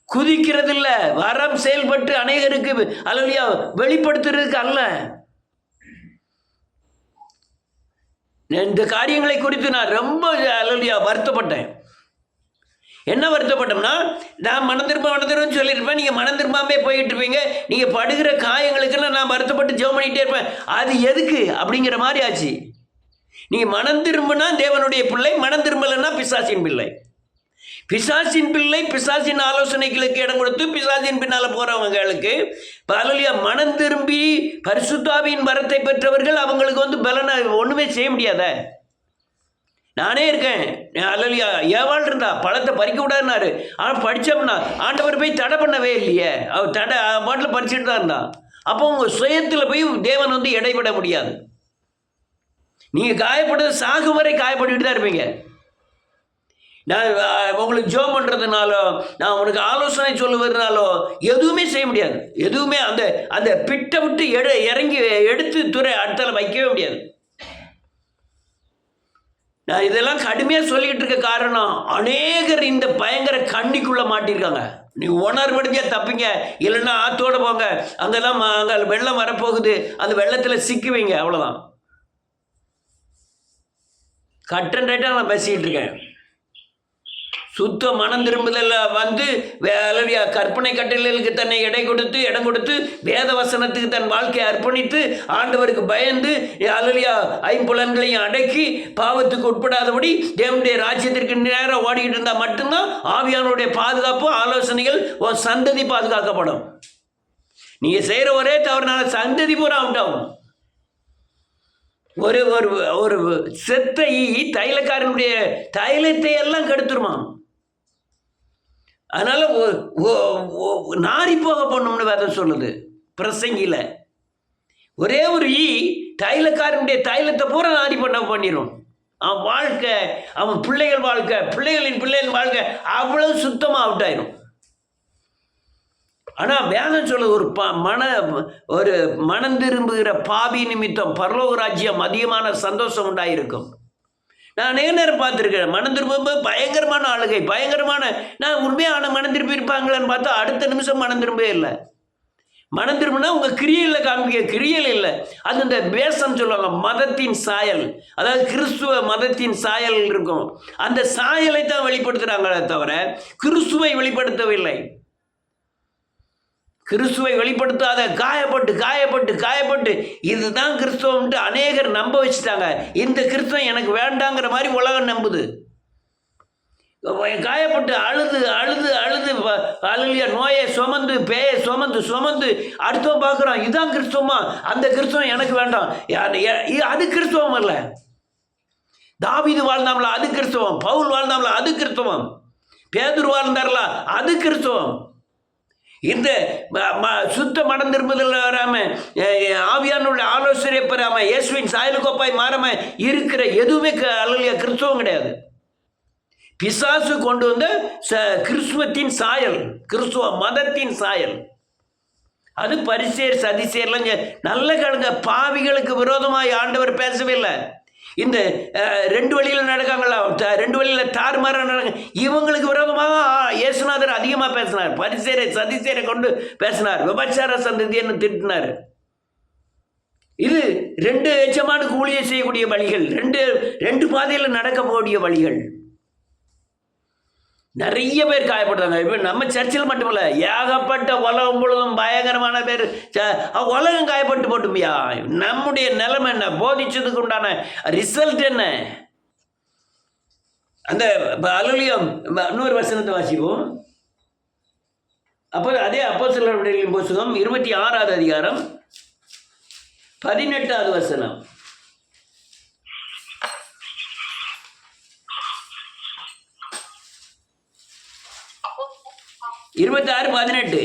Speaker 1: குதிக்கிறது இல்ல, வரம் செயல்பட்டு அநேகருக்கு அல்லேலூயா வெளிப்படுத்துறதுக்கு அல்ல. இந்த காரியங்களை குறித்து நான் ரொம்ப அல்லேலூயா வருத்தப்பட்டேன். என்ன வருத்தப்பட்டோம்னா, நான் மனம் திரும்ப சொல்லியிருப்பேன், நீங்கள் மனம் திரும்பாமே போயிட்டு இருப்பீங்க. நீங்கள் படுகிற காயங்களுக்கெல்லாம் நான் வருத்தப்பட்டு ஜெபம் பண்ணிகிட்டே இருப்பேன். அது எதுக்கு அப்படிங்கிற மாதிரி ஆச்சு. நீங்கள் மனம் திரும்பினா தேவனுடைய பிள்ளை, மனம் திரும்பலைன்னா பிசாசின் பிள்ளை. பிசாசின் பிள்ளை பிசாசின் ஆலோசனைகளுக்கு இடம் கொடுத்து பிசாசின் பின்னால போறவங்களுக்கு அல்லேலூயா மனம் திரும்பி பரிசுத்தாவின் வரத்தை பெற்றவர்கள் அவங்களுக்கு பலனை ஒண்ணுமே செய்ய முடியாத. நானே இருக்கேன், அல்லேலூயா, ஏவாள் இருந்தா பழத்தை பறிக்க விடாதுனாரு. ஆனால் படித்தோம்னா ஆண்டவர் போய் தடை பண்ணவே இல்லையே, அவர் தடை பாட்டில் பறிச்சுட்டு தான் இருந்தா. அப்போ உங்கள் சுயத்தில் போய் தேவன் இடைபட முடியாது. நீங்கள் காயப்பட்டது சாகும் வரை காயப்பட்டுக்கிட்டு தான் இருப்பீங்க. நான் உங்களுக்கு ஜோம் பண்ணுறதுனாலோ, நான் உனக்கு ஆலோசனை சொல்லுவதுனாலோ எதுவுமே செய்ய முடியாது. எதுவுமே அந்த பிட்டை விட்டு இறங்கி எடுத்து துறை அடுத்தால வைக்கவே முடியாது. நான் இதெல்லாம் கடுமையாக சொல்லிக்கிட்டு இருக்க காரணம், அநேகர் இந்த பயங்கர கண்ணிக்குள்ளே மாட்டிருக்காங்க. நீ உணர்வடைஞ்சா தப்பிங்க, இல்லைன்னா ஆத்தோட போங்க, அங்கெல்லாம் அங்கே வெள்ளம் வரப்போகுது, அந்த வெள்ளத்தில் சிக்குவீங்க, அவ்வளோதான். கட்டன் ரைட்டாக நான் பேசிக்கிட்டு இருக்கேன். சுத்த மனம் திரும்புதல் கற்பனை கட்டளைகளுக்கு தன்னை இடம் கொடுத்து வேத வசனத்துக்கு தன் வாழ்க்கையை அர்ப்பணித்து ஆண்டவருக்கு பயந்து அல்லேலூயா ஐம்புலன்களையும் அடக்கி பாவத்துக்கு உட்படாதபடி தேவனுடைய ராஜ்யத்திற்கு நேரம் ஓடிக்கிட்டு இருந்தால் மட்டும்தான் ஆவியானுடைய பாதுகாப்பு, ஆலோசனைகள் ஒரு சந்ததி பாதுகாக்கப்படும். நீங்கள் செய்கிற ஒரே தவறுனால சந்ததி பூரா அவுட் ஆகும். ஒரு ஒரு செத்த தைலக்காரனுடைய தைலத்தை எல்லாம் கெடுத்துருமா. அதனால நாரி போக போடணும்னு வேதம் சொல்லுது பிரசங்கில. ஒரே ஒரு தைலக்காரனுடைய தைலத்தை பூரா நாரி பண்ணிடும். அவன் வாழ்க்கை, அவன் பிள்ளைகள் வாழ்க்கை, பிள்ளைகளின் வாழ்க்கை அவ்வளவு சுத்தமாக அவுட் ஆயிரும். ஆனால் வேதம் சொல்லுது, ஒரு மனம் திரும்புகிற பாவி நிமித்தம் பரலோக ராஜ்யம் அதிகமான சந்தோஷம் உண்டாயிருக்கும். நான் நேரம் பார்த்துருக்கேன். மனம் திரும்ப பயங்கரமான ஆளுகை, பயங்கரமான, நான் உண்மையான மனம் திரும்பி இருப்பாங்களான்னு பார்த்தா அடுத்த நிமிஷம் மனம் திரும்பவே இல்லை. மனம் திரும்பினா உங்கள் கிரியையில் காமிக்க, கிரியல் இல்லை, அது இந்த வேஷம் சொல்லுவாங்க, மதத்தின் சாயல். அதாவது கிறிஸ்துவ மதத்தின் சாயல் இருக்கும், அந்த சாயலை தான் வெளிப்படுத்துகிறாங்களே தவிர கிறிஸ்துவை வெளிப்படுத்தவில்லை. கிறிஸ்துவை வெளிப்படுத்தாத காயப்பட்டு இதுதான் கிறிஸ்துவன்ட்டு அநேகர் நம்ப வச்சுட்டாங்க. இந்த கிறிஸ்துவம் எனக்கு வேண்டாங்கிற மாதிரி உலகம் நம்புது. காயப்பட்டு அழுது அல்லேலூயா நோயை சுமந்து பேயை சுமந்து அடுத்தவன் பார்க்குறான், இதுதான் கிறிஸ்துவமா, அந்த கிறிஸ்துவம் எனக்கு வேண்டாம். அது கிறிஸ்துவம் அல்ல. தாவீது வாழ்ந்தாம்ல அது கிறிஸ்துவம், பவுல் வாழ்ந்தாம்ல அது கிறிஸ்துவம், பேதுரு வாழ்ந்தார்ல அது கிறிஸ்துவம். இந்த சுத்த மனம் திரும்புதல் வராம, ஆவியானுடைய ஆலோசனை பெறாம, இயேசுவின் சாயலுக்கொப்பாய் மாறாம இருக்கிற எதுவுமே அல்லேலூயா கிறிஸ்துவம் கிடையாது. பிசாசு கொண்டு வந்த கிறிஸ்துவத்தின் சாயல், கிறிஸ்துவ மதத்தின் சாயல். அது பரிசேர் சதிசேர்லாம் நல்ல கலங்க. பாவிகளுக்கு விரோதமாக ஆண்டவர் பேசவே இல்லை. இந்த 2 வழியில் நடக்காங்களா, 2 வழியில் தாறுமாற நடக்க, இவங்களுக்கு விரோதமாக இயேசுநாதர் அதிகமாக பேசினார். பரிசேரை சதிசேரை கொண்டு பேசினார். விபச்சார சந்ததின்னு திட்டினார். இது 2 எஜமானுக்கு ஊழியம் செய்யக்கூடிய வழிகள், 2 பாதையில் நடக்கக்கூடிய வழிகள். நிறைய பேர் காயப்படுறாங்க. இப்போ நம்ம சர்ச்சில் மட்டுமில்ல, ஏகப்பட்ட உலகம் முழுவதும் பயங்கரமான பேர் உலகம் காயப்பட்டு போட்டுமையா. நம்முடைய நிலைமை என்ன, போதிச்சதுக்கு உண்டான ரிசல்ட் என்ன? அந்த அல்லேலூயா இன்னொரு வசனத்தை வாசிப்போம். அப்போ அதே அப்போஸ்தலர்களின் புத்தகம் 26வது அதிகாரம் 18வது வசனம். 26:18.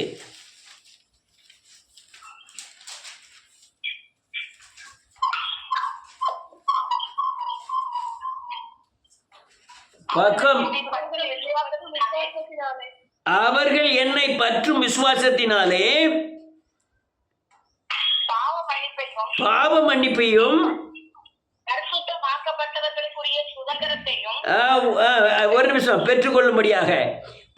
Speaker 1: பக்கம் அவர்கள் என்னை பற்றும் விசுவாசத்தினாலே பாவ மன்னிப்பையும் ஒரு நிமிஷம் பெற்றுக்கொள்ளும்படியாக,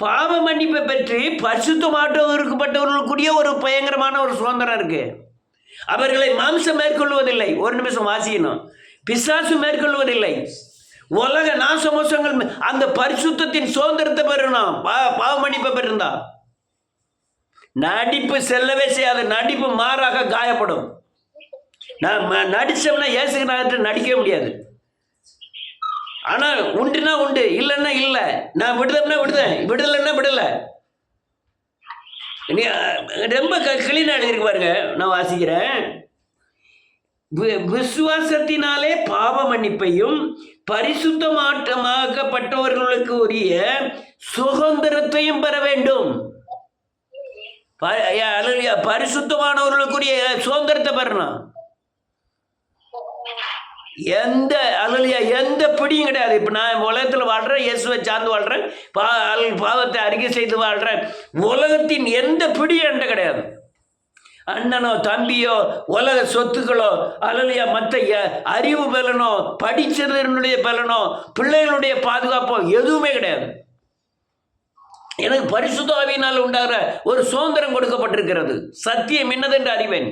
Speaker 1: பாவ மன்னிப்பை பெற்று பரிசுத்தமாக்கப்பட்டவர்களுக்குரிய ஒரு பயங்கரமான ஒரு சுதந்திரம் இருக்கு. அவர்களை மாம்சம் மேற்கொள்வதில்லை. ஒரு நிமிஷம் வாசிக்கணும். பிசாசு மேற்கொள்வதில்லை. உலக நாசமோசங்கள் அந்த பரிசுத்தத்தின் சுதந்திரத்தை பெறணும். பாவ மன்னிப்பை பெற்றிருந்தா நடிப்பு செல்லவே செய்யாது. நடிப்பு மாறாக காயப்படும். நான் நடிச்சோம்னா இயேசுநாதர்கிட்ட நடிக்கவே முடியாது. ஆனால் உண்டுனா உண்டு, இல்லைன்னா இல்லை. நான் விடுதம்னா விடுதேன், விடலைன்னா விடலை. ரொம்ப கிளீனாக எழுதிருக்கு பாருங்க. நான் வாசிக்கிறேன். விசுவாசத்தினாலே பாவ மன்னிப்பையும் பரிசுத்தமாக்கப்பட்டவர்களுக்கு உரிய சுதந்திரத்தையும் பெற வேண்டும். பரிசுத்தமானவர்களுக்குரிய சுதந்திரத்தை பெறணும். எந்த பிடியும் கிடையாது. இப்போ நான் உலகத்தில் வாழ்கிறேன், இயேசுவை சார்ந்து வாழ்கிறேன், பாவத்தை அறிக்கை செய்து வாழ்கிறேன். உலகத்தின் எந்த பிடியும் என்கிட்ட கிடையாது. அண்ணனோ தம்பியோ உலக சொத்துக்களோ அல்லையா மற்ற அறிவு பலனோ படித்ததனுடைய பலனோ பிள்ளைகளுடைய பாதுகாப்போ எதுவுமே கிடையாது. எனக்கு பரிசுத்த ஆவியினால் உண்டாகிற ஒரு சுதந்திரம் கொடுக்கப்பட்டிருக்கிறது. சத்தியம் என்னதென்று அறிவேன்.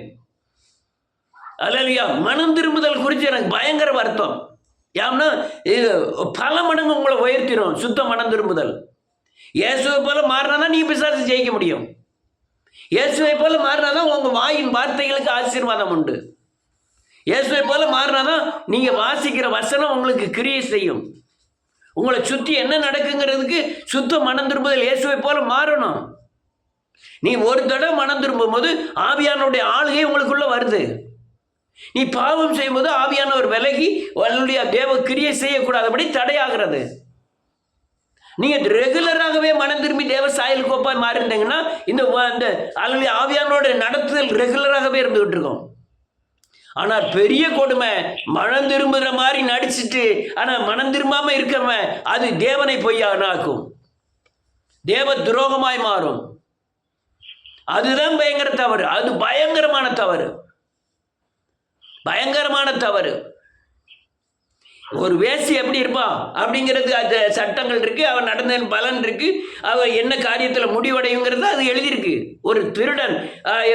Speaker 1: அல்லேலூயா. மனம் திரும்புதல் குறித்து எனக்கு பயங்கர வருத்தம். ஏன்னா இது பல மடங்கு உங்களை உயர்த்திடும். சுத்த மனம் திரும்புதல். இயேசுவை போல மாறினாதான் நீ பிசாசு ஜெயிக்க முடியும். இயேசுவை போல மாறினாதான் உங்கள் வாயின் வார்த்தைகளுக்கு ஆசீர்வாதம் உண்டு. இயேசுவை போல மாறினாதான் நீங்கள் வாசிக்கிற வசனம் உங்களுக்கு கிரியை செய்யும். உங்களை சுற்றி என்ன நடக்குங்கிறதுக்கு சுத்த மனம் திரும்புதல் இயேசுவை போல மாறணும். நீ ஒரு தடவை மனம் திரும்பும் போது ஆவியானுடைய ஆளுகை உங்களுக்குள்ள வருது. நீ பாவம் செய்யும்போது ஆவியானவர் விலகி அவருடைய தேவ கிரியை செய்யக்கூடாதபடி தடையாகிறது. நீங்கள் ரெகுலராகவே மனம் திரும்பி தேவ சாயல் கோப்பாய் மாறிருந்தீங்கன்னா இந்த ஆவியானோட நடத்துதல் ரெகுலராகவே இருந்துகிட்டு இருக்கோம். ஆனால் பெரிய கொடுமை, மனம் திரும்புகிற மாதிரி நடிச்சுட்டு ஆனால் மனம் திரும்பாமல் இருக்கிறவன் அது தேவனை பொய்யானாக்கும், தேவ துரோகமாய் மாறும். அதுதான் பயங்கர தவறு. அது பயங்கரமான தவறு, பயங்கரமான தவறு. ஒரு வேசி எப்படி இருப்பான் அப்படிங்கிறது அந்த சட்டங்கள் இருக்கு. அவன் நடந்த பலன் இருக்கு. அவன் என்ன காரியத்தில் முடிவடையுங்கிறது அது எழுதியிருக்கு. ஒரு திருடன்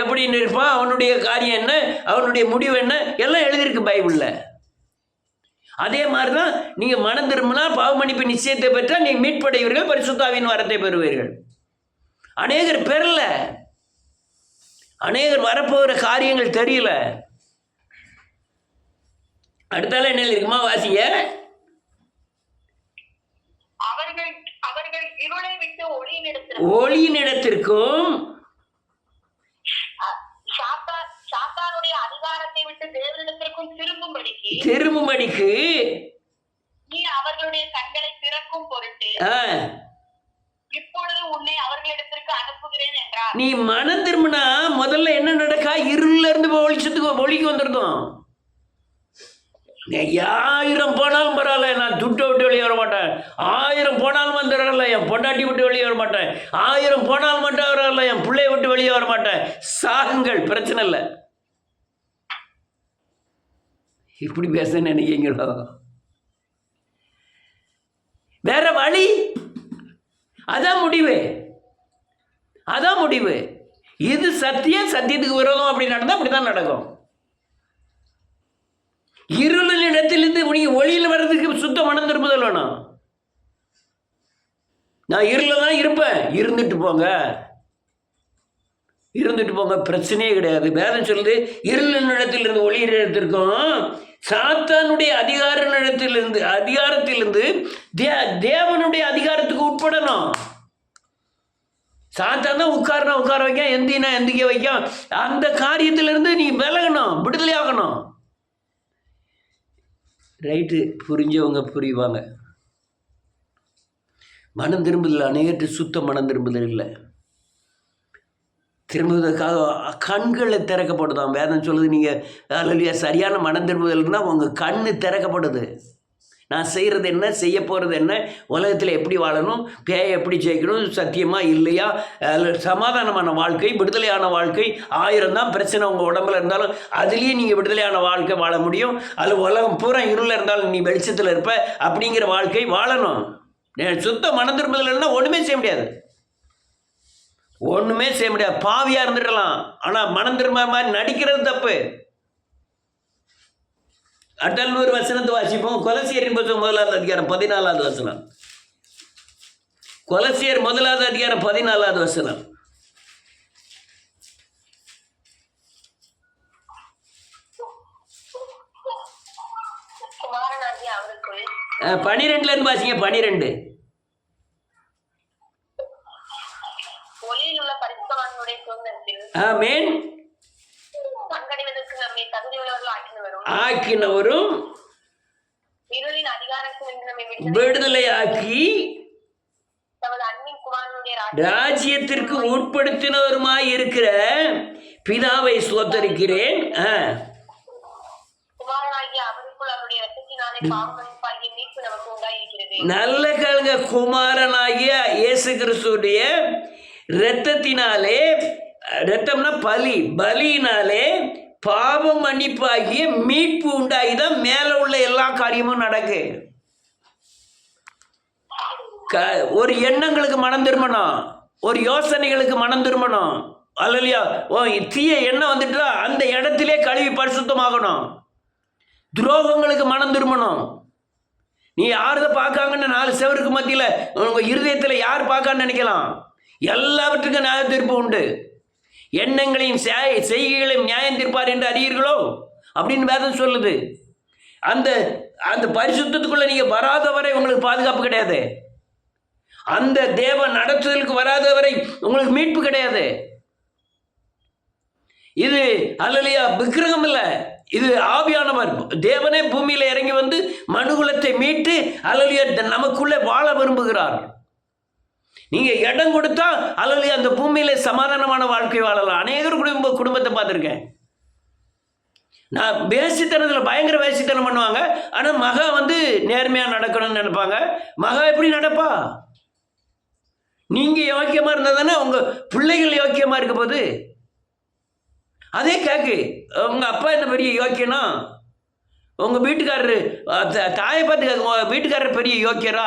Speaker 1: எப்படின்னு இருப்பான், அவனுடைய காரியம் என்ன, அவனுடைய முடிவு என்ன, எல்லாம் எழுதியிருக்கு பைபிளில். அதே மாதிரி தான் நீங்கள் மனம் திரும்பினா பாவ மன்னிப்பு நிச்சயத்தை பெற்றால் நீங்கள் மீட்படைவீர்கள், பரிசுத்த ஆவியின் வரத்தை பெறுவீர்கள். அநேகர் பெறல, அநேகர் வரப்போகிற காரியங்கள் தெரியல. அடுத்தால என்ன இருக்குமா வாசிங்க. ஒளியின் இடத்திற்கும் அதிகாரத்தை விட்டு தேவனிடத்திற்கும் திரும்பும்படிக்கு நீ அவர்களுடைய கண்களை திறக்கும் பொருட்டு இப்பொழுது உன்னை அவர்களிடத்திற்கு அனுப்புகிறேன் நீ மனம் திரும்பினா முதல்ல என்ன நடக்கா? இருள்ல இருந்து ஒளிக்கு வந்துருந்தோம். 1000 போனாலும் பரவாயில்ல, நான் துட்டை விட்டு வெளியே வர மாட்டேன். 1000 போனாலும் வந்துடல, என் பொண்டாட்டி விட்டு வெளியே வர மாட்டேன். 1000 போனாலும் மட்டும் வரல, என் பிள்ளைய விட்டு வெளியே வர மாட்டேன். சாகுங்கள், பிரச்சனை இல்லை. இப்படி பேச நினைக்கிறீங்களோ? வேற வழி? அதான் முடிவு, அதான் முடிவு. இது சத்தியம், சத்தியத்துக்கு விரோதம். அப்படி நடந்தா அப்படிதான் நடக்கும். இருளின் இடத்திலிருந்து நீங்க ஒளியில் வர்றதுக்கு சுத்த மனம் திரும்புதல் வேணும். நான் இருள தான் இருப்பேன், இருந்துட்டு போங்க, இருந்துட்டு போங்க, பிரச்சனையே கிடையாது. வேதம் சொல்லுது, இருளின் இடத்திலிருந்து ஒளியின் இடத்திற்கும் சாத்தானுடைய அதிகாரத்திலிருந்து தேவனுடைய அதிகாரத்துக்கு உட்படணும். சாத்தான் தான் உட்கார வைக்க, எந்திக்க வைக்க. அந்த காரியத்திலிருந்து நீ விலகணும், விடுதலை ஆகணும். ரைட்டு, புரிஞ்சவங்க புரிவாங்க. மனம் திரும்புதல் அநேகத்து சுத்த மனம் திரும்புதல் இல்லை. திரும்புவதற்காக கண்களை திறக்கப்படுதான். வேதம் சொல்லுது, நீங்கள் சரியான மனம் திரும்புதல்னா உங்கள் கண்ணு திறக்கப்படுது. நான் செய்கிறது என்ன, செய்ய போகிறது என்ன, உலகத்தில் எப்படி வாழணும், பேயை எப்படி ஜெயிக்கணும், சத்தியமாக இல்லையா, சமாதானமான வாழ்க்கை, விடுதலையான வாழ்க்கை. 1000 தான் பிரச்சனை உங்கள் உடம்புல இருந்தாலும் அதுலேயே நீங்கள் விடுதலையான வாழ்க்கை வாழ முடியும். அதில் உலகம் பூரா இருளில் இருந்தாலும் நீ வெளிச்சத்தில் இருப்ப. அப்படிங்கிற வாழ்க்கை வாழணும். சுத்த மனம் திரும்புதல் இருந்தால் ஒன்றுமே செய்ய முடியாது, ஒன்றுமே செய்ய முடியாது. பாவியாக இருந்துடலாம், ஆனால் மனம் திரும்ப மாதிரி நடிக்கிறது தப்பு. அடுத்த ஒரு வசனத்தை வாசிப்போம். கொலசியரின் புத்தகம் 1வது அதிகாரம் 14வது வசனம். கொலசியர் 1வது அதிகாரம் 14வது வசனம். அவருக்குள் 12ல இருந்து வாசிங்க. 12 ஒளியில் உள்ள பரிசுத்தவான்களுடைய சுதந்திரத்தில் ஆமென் பங்கடைவதற்கு நம்மை தகுதியுள்ளவர்கள் ஆக்கினவரும் இருளின் அதிகாரத்திலிருந்து நம்மை விடுதலையாக்கி தமது அன்பின் குமாரனுடைய ராஜ்யத்திற்கு உட்படுத்தினவருமாய் இருக்கிற பிதாவை ஸ்தோத்திரிக்கிறேன். நல்ல கேளுங்க, குமாரனாகிய இயேசு கிறிஸ்துடைய இரத்தத்தினாலே, இரத்தம்னா பலி, பலியினாலே பாவம் மன்னிப்பாகிய மீட்பு உண்டாகிதான் மேலே உள்ள எல்லா காரியமும் நடக்கு. ஒரு எண்ணங்களுக்கு மனம் திரும்பணும், ஒரு யோசனைகளுக்கு மனம் திரும்பணும். அல்லையா, தீய எண்ணம் வந்துட்டா அந்த இடத்திலே கழுவி பரிசுத்தமாகணும். துரோகங்களுக்கு மனம் திரும்பணும். நீ யாரதை பார்க்காங்கன்னு 4 செவருக்கு மத்தியில் உங்கள் இருதயத்தில் யார் பார்க்கான்னு நினைக்கலாம். எல்லாவற்றுக்கும் நியாய தீர்ப்பு உண்டு. எண்ணங்களையும் செய்கைகளையும் நியாயம் தீர்ப்பார் என்று அறியீர்களோ அப்படின்னு வேதம் சொல்லுது. அந்த அந்த பரிசுத்தத்துக்குள்ள நீங்கள் வராத வரை உங்களுக்கு பாதுகாப்பு கிடையாது. அந்த தேவ நடத்துதலுக்கு வராத வரை உங்களுக்கு மீட்பு கிடையாது. இது அல்லையா விக்கிரகம் இல்லை, இது ஆவியானவர் தேவனே பூமியில இறங்கி வந்து மனுகுலத்தை மீட்டு அல்லையா நமக்குள்ளே வாழ விரும்புகிறார். நீங்க இடம் கொடுத்தா அல்லையா அந்த பூமியில சமாதானமான வாழ்க்கை வாழலாம். அநேகர் குடும்பத்தை பார்த்துருக்கேன். நான் வேசித்தனத்தில் பயங்கர வேசித்தனம் பண்ணுவாங்க, ஆனால் மகா வந்து நேர்மையாக நடக்கணும்னு நினைப்பாங்க. மகா எப்படி நடப்பா? நீங்கள் யோக்கியமாக இருந்தால் தானே உங்கள் பிள்ளைகள் யோக்கியமாக இருக்க போது. அதே கேக்கு, உங்கள் அப்பா என்ன பெரிய யோக்கியனா, உங்கள் வீட்டுக்காரரு தாயை பார்த்து கேட்க, உங்கள் வீட்டுக்காரர் பெரிய யோக்கியரா?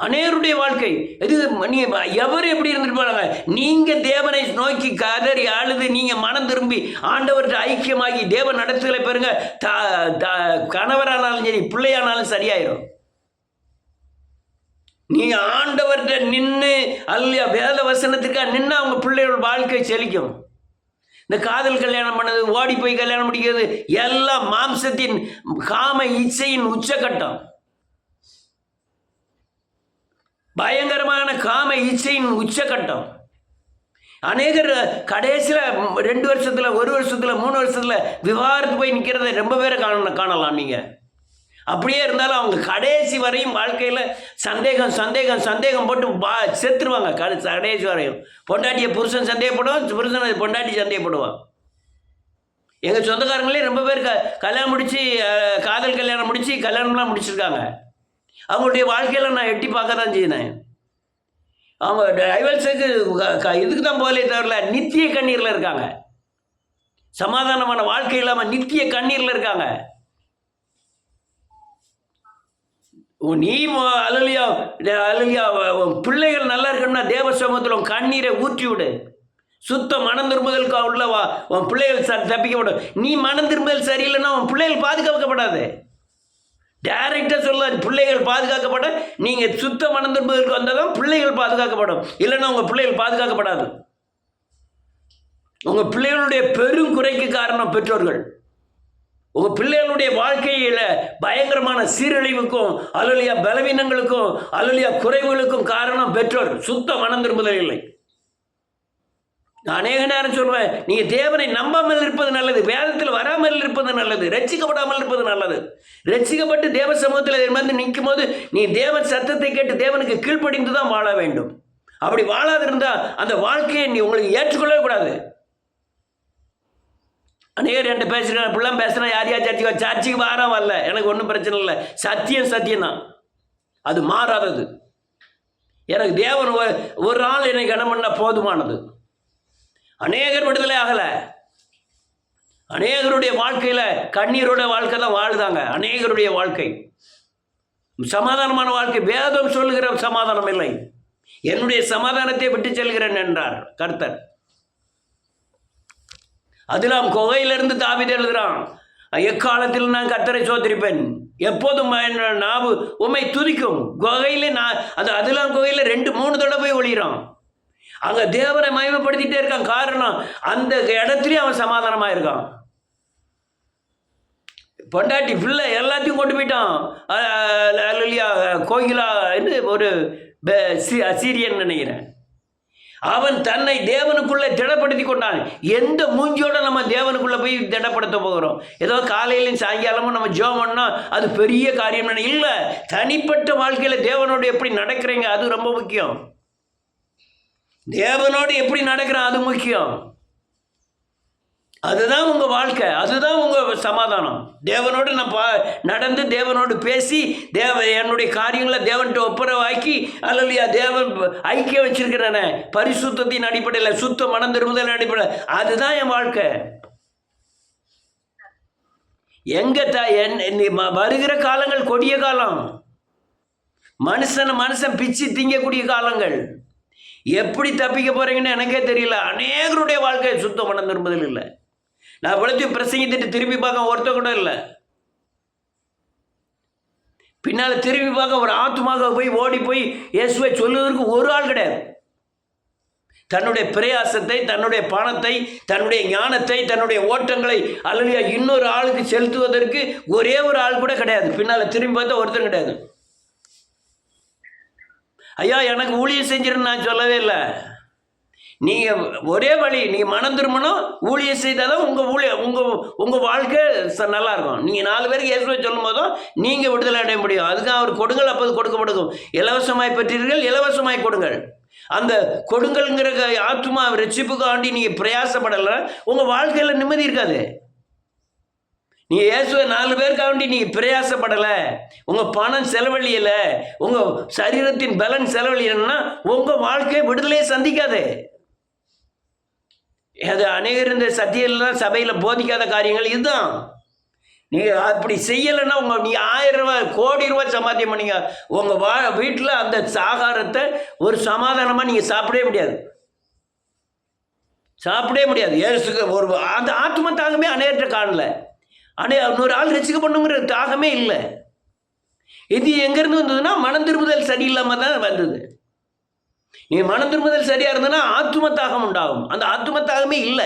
Speaker 1: அநேருடைய வாழ்க்கை இது. நீங்கள் எவர் எப்படி இருந்துட்டு போனாங்க, நீங்கள் தேவனை நோக்கி கதறி அழுது நீங்கள் மனம் திரும்பி ஆண்டவர்கிட்ட ஐக்கியமாகி தேவன் நடத்துதலை பெறுங்க. கணவரானாலும் சரி பிள்ளையானாலும் சரியாயிரும். நீங்கள் ஆண்டவர்கிட்ட நின்று அல்லையா வேத வசனத்துக்காக நின்று அவங்க பிள்ளையோட வாழ்க்கை செழிக்கும். இந்த காதல் கல்யாணம் பண்ணது, ஓடி போய் கல்யாணம் முடிக்கிறது எல்லாம் மாம்சத்தின் காம இச்சையின் உச்சகட்டம். பயங்கரமான காம இச்சையின் உச்சகட்டம். அநேகர் கடைசியில் 2 வருஷத்தில் 1 வருஷத்தில் 3 வருஷத்தில் விவாகரத்து போய் நிற்கிறத ரொம்ப பேரை காணலாம். நீங்கள் அப்படியே இருந்தாலும் அவங்க கடைசி வரையும் வாழ்க்கையில் சந்தேகம் சந்தேகம் சந்தேகம் போட்டு செத்துருவாங்க கடைசி வரையும். பொண்டாட்டியை புருஷன் சந்தேகப்படுவான், புருஷனை பொண்டாட்டி சந்தேகப்படுவான். எங்கள் சொந்தக்காரங்களே ரொம்ப பேர் கல்யாணம் முடித்து காதல் கல்யாணம் முடித்து கல்யாணம்லாம் முடிச்சிருக்காங்க. அவங்களுடைய வாழ்க்கையில் நான் எட்டி பார்க்க தான் செய்யினேன். அவங்க டைவர்ஸுக்கு இதுக்கு தான் போகலே தவிர நித்திய கண்ணீரில் இருக்காங்க. சமாதானமான வாழ்க்கை இல்லாமல் நித்திய கண்ணீரில் இருக்காங்க. நீ அலுலியா அலுலியா பிள்ளைகள் நல்லா இருக்கணும்னா தேவ சமூகத்தில் கண்ணீரை ஊற்றி விடு. சுத்த மனம் திரும்புதலுக்கு உள்ளவா உன் பிள்ளைகள் தப்பிக்கப்படும். நீ மனம் திரும்புதல் சரியில்லைன்னா உன் பிள்ளைகள் பாதுகாக்கப்படாது. டைரக்டாக சொல்ல, பிள்ளைகள் பாதுகாக்கப்பட நீங்கள் சுத்த மனம் திரும்புதலுக்கு வந்தால் தான் பிள்ளைகள் பாதுகாக்கப்படும். இல்லைன்னா உங்கள் பிள்ளைகள் பாதுகாக்கப்படாது. உங்கள் பிள்ளைகளுடைய பெரும் குறைக்கு காரணம் பெற்றோர்கள். உங்கள் பிள்ளைகளுடைய வாழ்க்கையில் பயங்கரமான சீரழிவுக்கும் அலுலியா பலவீனங்களுக்கும் அலுலியா குறைவுகளுக்கும் காரணம் பெற்றோர். சுத்த மனம் திரும்புதல் இல்லை. நான் அநேக நேரம் சொல்லுவேன், நீங்கள் தேவனை நம்பாமல் இருப்பது நல்லது, வேதத்தில் வராமல் இருப்பது நல்லது, ரட்சிக்கப்படாமல் இருப்பது நல்லது. ரட்சிக்கப்பட்டு தேவ சமூகத்தில் வந்து நிற்கும் போது நீ தேவன் சத்தத்தை கேட்டு தேவனுக்கு கீழ்ப்படிந்து தான் வாழ வேண்டும். அப்படி வாழாது இருந்தால் அந்த வாழ்க்கையை நீ உங்களுக்கு ஏற்றுக்கொள்ளவே கூடாது. அநேகர் என்கிட்ட பேசுகிறேன், இப்படிலாம் பேசுகிறேன், யார் சர்ச்சுக்கு வாரம் வரல, எனக்கு ஒன்றும் பிரச்சனை இல்லை. சத்தியம் தான், அது மாறாதது. எனக்கு தேவன் ஒரு ஆள் என்னை கனம் பண்ணால் போதுமானது. அநேகர் விடுதலை ஆகலை. அநேகருடைய வாழ்க்கையில் கண்ணீரோட வாழ்க்கை தான் வாழுதாங்க. அநேகருடைய வாழ்க்கை சமாதானமான வாழ்க்கை. வேதம் சொல்லுகிற சமாதானம் இல்லை. என்னுடைய சமாதானத்தை விட்டு செல்கிறேன் என்றார் கர்த்தர். அதெல்லாம் குகையிலிருந்து தாவீது எழுதுறான், எக்காலத்தில் நான் கர்த்தரை சோதரிப்பேன், எப்போதும் நாவு உம்மை துதிக்கும். குகையில அதெல்லாம் குகையில் 2-3 தடவை போய் ஒளிகிறான். அங்கே தேவனை மகிமைப்படுத்திட்டே இருக்கான். காரணம், அந்த இடத்துலையும் அவன் சமாதானமாக இருக்கான். பொண்டாட்டி பிள்ளை எல்லாத்தையும் கொண்டு போயிட்டான். கோகிலா என்று ஒரு சீரியன் நினைக்கிறேன். அவன் தன்னை தேவனுக்குள்ளே திடப்படுத்தி கொண்டான். எந்த மூஞ்சியோட நம்ம தேவனுக்குள்ளே போய் திடப்படுத்த போகிறோம்? ஏதோ காலையிலும் சாயங்காலமும் நம்ம ஜெபம் பண்ணோம், அது பெரிய காரியம் இல்லை. தனிப்பட்ட வாழ்க்கையில் தேவனோடு எப்படி நடக்கிறீங்க, அது ரொம்ப முக்கியம். தேவனோடு எப்படி நடக்கிறான், அது முக்கியம். அதுதான் உங்கள் வாழ்க்கை, அதுதான் உங்கள் சமாதானம். தேவனோடு நான் நடந்து தேவனோடு பேசி என்னுடைய காரியங்களை தேவன்கிட்ட ஒப்புரவாக்கி அல்லையா தேவன் ஐக்கியம் வச்சிருக்கிறேனே பரிசுத்தத்தின் அடிப்படையில், சுத்த மனம் திரும்புதல் அடிப்படையில், அதுதான் என் வாழ்க்கை. வருகிற காலங்கள் கொடிய காலம். மனுஷன் பிச்சு திங்கக்கூடிய காலங்கள். எப்படி தப்பிக்க போறீங்கன்னு எனக்கே தெரியல. அநேகருடைய வாழ்க்கை சுத்த மனம் திரும்புதல் இல்லை. நான் இவ்வளோத்தையும் பிரசங்கிட்டு திரும்பி பார்க்க ஒருத்த கூட இல்லை. பின்னால் திரும்பி பார்க்க ஒரு ஆத்மாக போய் ஓடி போய் இயேசுவை சொல்லுவதற்கு ஒரு ஆள் கிடையாது. தன்னுடைய பிரயாசத்தை, தன்னுடைய பணத்தை, தன்னுடைய ஞானத்தை, தன்னுடைய ஓட்டங்களை அல்லது இன்னொரு ஆளுக்கு செலுத்துவதற்கு ஒரே ஒரு ஆள் கூட கிடையாது. பின்னால் திரும்பி பார்த்தா ஒருத்தர் கிடையாது. ஐயா எனக்கு ஊழியம் செஞ்சிருன்னு நான் சொல்லவே இல்லை. நீங்கள் ஒரே வழி, நீங்கள் மனம் திரும்பணும், ஊழியம் செய்தால் தான் உங்கள் வாழ்க்கை நல்லா இருக்கும். நீங்கள் 4 பேருக்கு இயேசுவை சொல்லும் போதும் நீங்கள் விடுதலை அடைய முடியும். அதுக்கு அவர் கொடுங்கள், அப்போது கொடுக்கப்படும். இலவசமாய் பெற்றீர்கள், இலவசமாய் கொடுங்கள். அந்த கொடுங்கள்ங்கிற ஆத்மா ரட்சிப்புக்கு ஆண்டி நீங்கள் பிரயாசப்படலை, உங்கள் வாழ்க்கையில் நிம்மதி இருக்காது. நீங்கள் இயேசுவை 4 பேருக்காண்டி நீங்கள் பிரயாசப்படலை, உங்கள் பணம் செலவழியலை, உங்கள் சரீரத்தின் பலன் செலவழியலைன்னா உங்கள் வாழ்க்கை விடுதலையை சந்திக்காது. அது அநேகர் இந்த சத்தியெல்லாம் சபையில் போதிக்காத காரியங்கள் இதுதான். நீங்கள் அப்படி செய்யலைன்னா நீ 1000 ரூபாய், கோடி ரூபாய் சம்பாத்தியம் பண்ணிங்க, உங்கள் வீட்டில் அந்த ஆகாரத்தை ஒரு சமாதானமாக நீங்கள் சாப்பிடவே முடியாது. ஏசுக்கு ஒரு அந்த ஆத்ம தாகமே அநேகற்ற காணல. இன்னொரு ஆள் ரசிக்கப்படணுங்கிற தாகமே இல்லை. இது எங்கேருந்து வந்ததுன்னா மனம் திரும்புதல் சரியில்லாமல் தான் வந்தது. நீ மனம் திரும்புதல் சரியாக இருந்ததுன்னா ஆத்தும தாகம் உண்டாகும். அந்த ஆத்தும தாகமே இல்லை.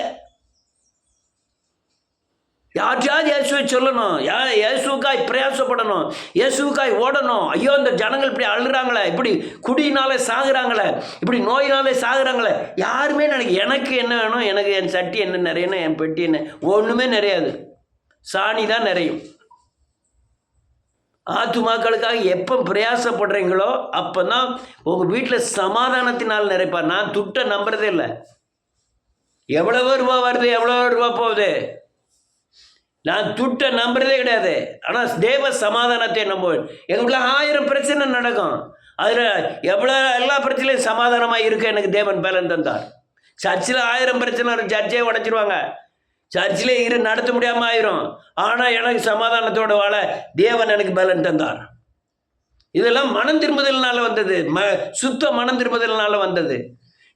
Speaker 1: யார்ட்டையாவது இயேசுவை சொல்லணும், இயேசுக்காய் பிரயாசப்படணும், இயேசுக்காய் ஓடணும். ஐயோ இந்த ஜனங்கள் இப்படி அழுகிறாங்களே, இப்படி குடியினாலே சாகுறாங்களே, இப்படி நோயினாலே சாகுறாங்களே. யாருமே எனக்கு என்ன வேணும், எனக்கு என் சட்டி என்ன நிறையணும், என் பெட்டி என்ன, ஒன்றுமே நிறையாது. சாணி தான் நிறையும். ஆத்துமாக்களுக்காக எப்போ பிரயாசப்படுறீங்களோ அப்போ தான் உங்கள் வீட்டில் சமாதானத்தினால் நிறைப்பார். நான் துட்டை நம்புறதே இல்லை. எவ்வளவோ ரூபா வருது, எவ்வளோ ரூபா போகுது, நான் துட்டை நம்புறதே கிடையாது. ஆனால் தேவ சமாதானத்தை நம்புவேன். எங்களுக்குள்ள 1000 பிரச்சனை நடக்கும், அதில் எவ்வளோ எல்லா பிரச்சனையும் சமாதானமாக இருக்க எனக்கு தேவன் பலன் தந்தார். சர்ச்சில் 1000 பிரச்சனை வரும், சர்ச்சையே உடைச்சிருவாங்க, சர்ச்சில் நடத்த முடியாமல் ஆயிரும். ஆனால் எனக்கு சமாதானத்தோட வாழ தேவன் எனக்கு பலன் தந்தார். இதெல்லாம் மனம் திரும்புதல்னால வந்தது, சுத்த மனம் திரும்புதல்னால வந்தது.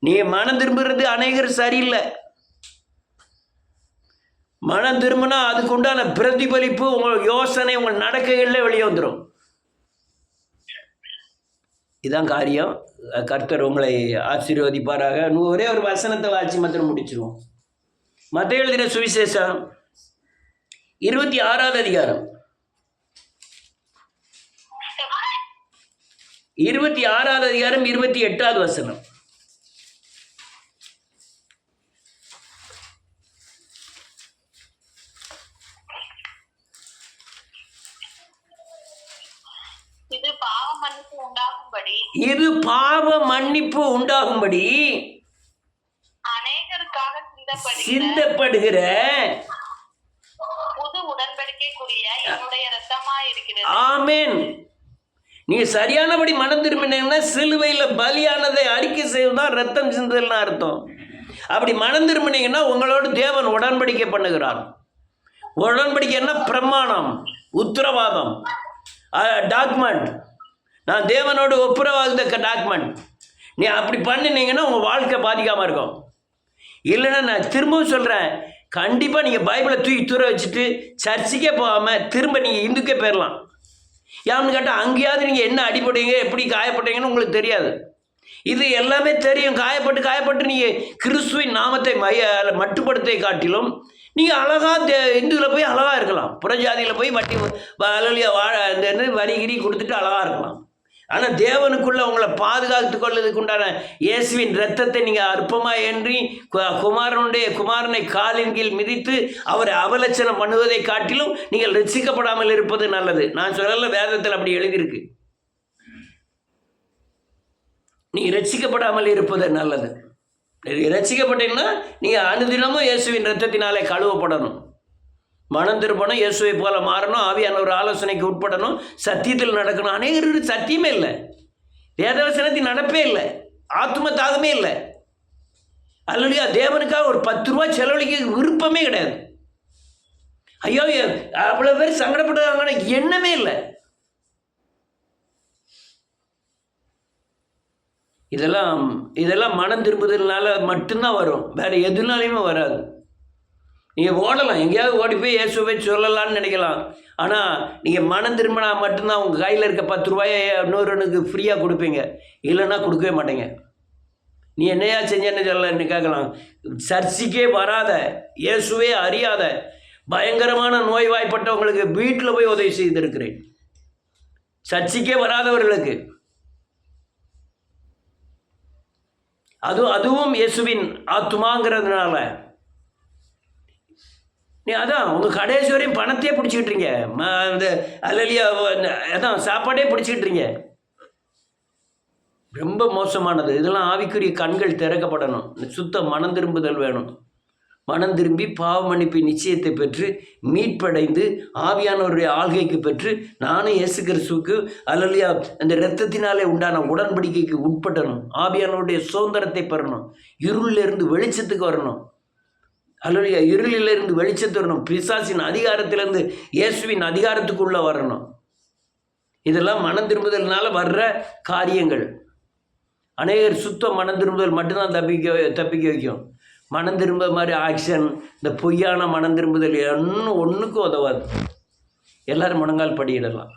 Speaker 1: நீ மனம் திரும்புறது அநேகர் சரியில்லை. மனம் திரும்பினா அதுக்கு உண்டான பிரதிபலிப்பு உங்கள் யோசனை உங்கள் நடக்கைகளில் வெளியே வந்துடும். இதான் காரியம். கர்த்தர் உங்களை ஆசீர்வதிப்பாராக. ஒரே ஒரு வசனத்தை வாசி மாத்திரம் முடிச்சிருவோம். மத்தேயு எழுதின சுவிசேஷம் 26வது அதிகாரம் 28வது வசனம். இது பாவ மன்னிப்பு உண்டாகும்படி சிந்தப்படுகிற புது உடன்படிக்கைக்குரிய என்னுடைய இரத்தமாயிருக்கிறது. ஆமென். நீங்க சரியானபடி மனம் திரும்பினீங்கன்னா சிலுவையில் பலியானதை அறிக்கை செய்வதுதான் ரத்தம் சிந்துதல்னு அர்த்தம். அப்படி மனம் திரும்பினீங்கன்னா உங்களோட தேவன் உடன்படிக்கை பண்ணுகிறார். உடன்படிக்கைன்னா பிரமாணம், உத்தரவாதம், டாக்குமெண்ட். நான் தேவனோடு ஒப்புரவாகுத டாக்குமெண்ட். நீ அப்படி பண்ணினீங்கன்னா உங்கள் வாழ்க்கை பாதிக்காமல் இருக்கும். இல்லைன்னா நான் திரும்பவும் சொல்கிறேன், கண்டிப்பாக நீங்கள் பைபிளை தூக்கி தூர வச்சுட்டு சர்ச்சுக்கே போகாமல் திரும்ப நீங்கள் இந்துக்கே போயிடலாம். யாருன்னு கேட்டால் அங்கேயாவது நீங்கள் என்ன அடிபட்டீங்க, எப்படி காயப்பட்டீங்கன்னு உங்களுக்கு தெரியாது. இது எல்லாமே தெரியும். காயப்பட்டு நீங்கள் கிறிஸ்துவின் நாமத்தை மட்டுப்படுத்தை காட்டிலும் நீங்கள் அழகாக இந்துவில் போய் அழகாக இருக்கலாம். புறஜாதியில் போய் வரிகிரி கொடுத்துட்டு அழகாக இருக்கலாம். ஆனால் தேவனுக்குள்ளே உங்களை பாதுகாத்து கொள்வதற்கு உண்டான இயேசுவின் இரத்தத்தை நீங்கள் அற்பமாக ஏன்றி குமாரனை காலின் கீழ் மிதித்து அவரை அவலட்சணம் பண்ணுவதை காட்டிலும் நீங்கள் ரட்சிக்கப்படாமல் இருப்பது நல்லது. நான் சொல்லல, வேதத்தில் அப்படி எழுதியிருக்கு. நீ ரட்சிக்கப்படாமல் இருப்பது நல்லது. ரட்சிக்கப்பட்டீங்கன்னா நீங்கள் அனுதினமும் இயேசுவின் இரத்தத்தினாலே கழுவப்படணும். மனம் திரும்பணும், இயேசுவை போல மாறணும், ஆவியான ஒரு ஆலோசனைக்கு உட்படணும், சத்தியத்தில் நடக்கணும். அநேகருக்கு சத்தியமே இல்லை, வேதவசனத்தின் நடப்பே இல்லை, ஆத்ம தாகமே இல்லை. அல்லையா, தேவனுக்காக ஒரு 10 ரூபா செலவழிக்க விருப்பமே கிடையாது. ஐயோ அவ்வளோ பேர் சங்கடப்படுறாங்கன்னா எண்ணமே இல்லை. இதெல்லாம் மனம் திரும்புதல்னால மட்டும்தான் வரும், வேறு எதுனாலையுமே வராது. நீங்கள் ஓடலாம், எங்கேயாவது ஓடி போய் இயேசுவை சொல்லலான்னு நினைக்கலாம். ஆனால் நீங்கள் மனம் திரும்பினா மட்டும்தான் உங்கள் கையில் இருக்க 10 ரூபாயை இன்னொருவனுக்கு ஃப்ரீயாக கொடுப்பீங்க, இல்லைன்னா கொடுக்கவே மாட்டேங்க. நீ என்னையா செஞ்சேன்னு சொல்லன்னு கேட்கலாம். சர்ச்சைக்கே வராத, இயேசுவே அறியாத பயங்கரமான நோய்வாய்ப்பட்டவங்களுக்கு வீட்டில் போய் உதவி செய்திருக்கிறேன். சர்ச்சைக்கே வராதவர்களுக்கு. அதுவும் இயேசுவின் ஆத்துமாங்கிறதுனால. நீ அதான் உங்கள் கடைசி வரையும் பணத்தையே பிடிச்சிக்கிட்டுறீங்க, அந்த அல்லலியா அதான் சாப்பாடே பிடிச்சிக்கிட்டுறீங்க. ரொம்ப மோசமானது. இதெல்லாம் ஆவிக்குரிய கண்கள் திறக்கப்படணும். சுத்த மனம் திரும்புதல் வேணும். மனம் திரும்பி பாவ மன்னிப்பு நிச்சயத்தை பெற்று மீட்படைந்து ஆவியானவருடைய ஆள்கைக்கு பெற்று நானும் இயேசு கிறிஸ்துவுக்கு அல்லலியா அந்த இரத்தத்தினாலே உண்டான உடன்படிக்கைக்கு உட்பட்டணும். ஆவியானவருடைய சுதந்திரத்தை பெறணும். இருளிலிருந்து வெளிச்சத்துக்கு வரணும். அல்லலியா இருளிலிருந்து வெளிச்சத்துக்கு வரணும். பிசாசின் அதிகாரத்திலிருந்து இயேசுவின் அதிகாரத்துக்குள்ளே வரணும். இதெல்லாம் மனம் திரும்புதல்னால வர்ற காரியங்கள். அநேகர் சுத்த மனம் திரும்புதல் மட்டும்தான் தப்பிக்க வைக்கும். மனம் திரும்ப மாதிரி ஆக்ஷன், இந்த பொய்யான மனம் திரும்புதல் ஒன்றுக்கும் உதவாது. எல்லோரும் முழங்கால் படியிடலாம்.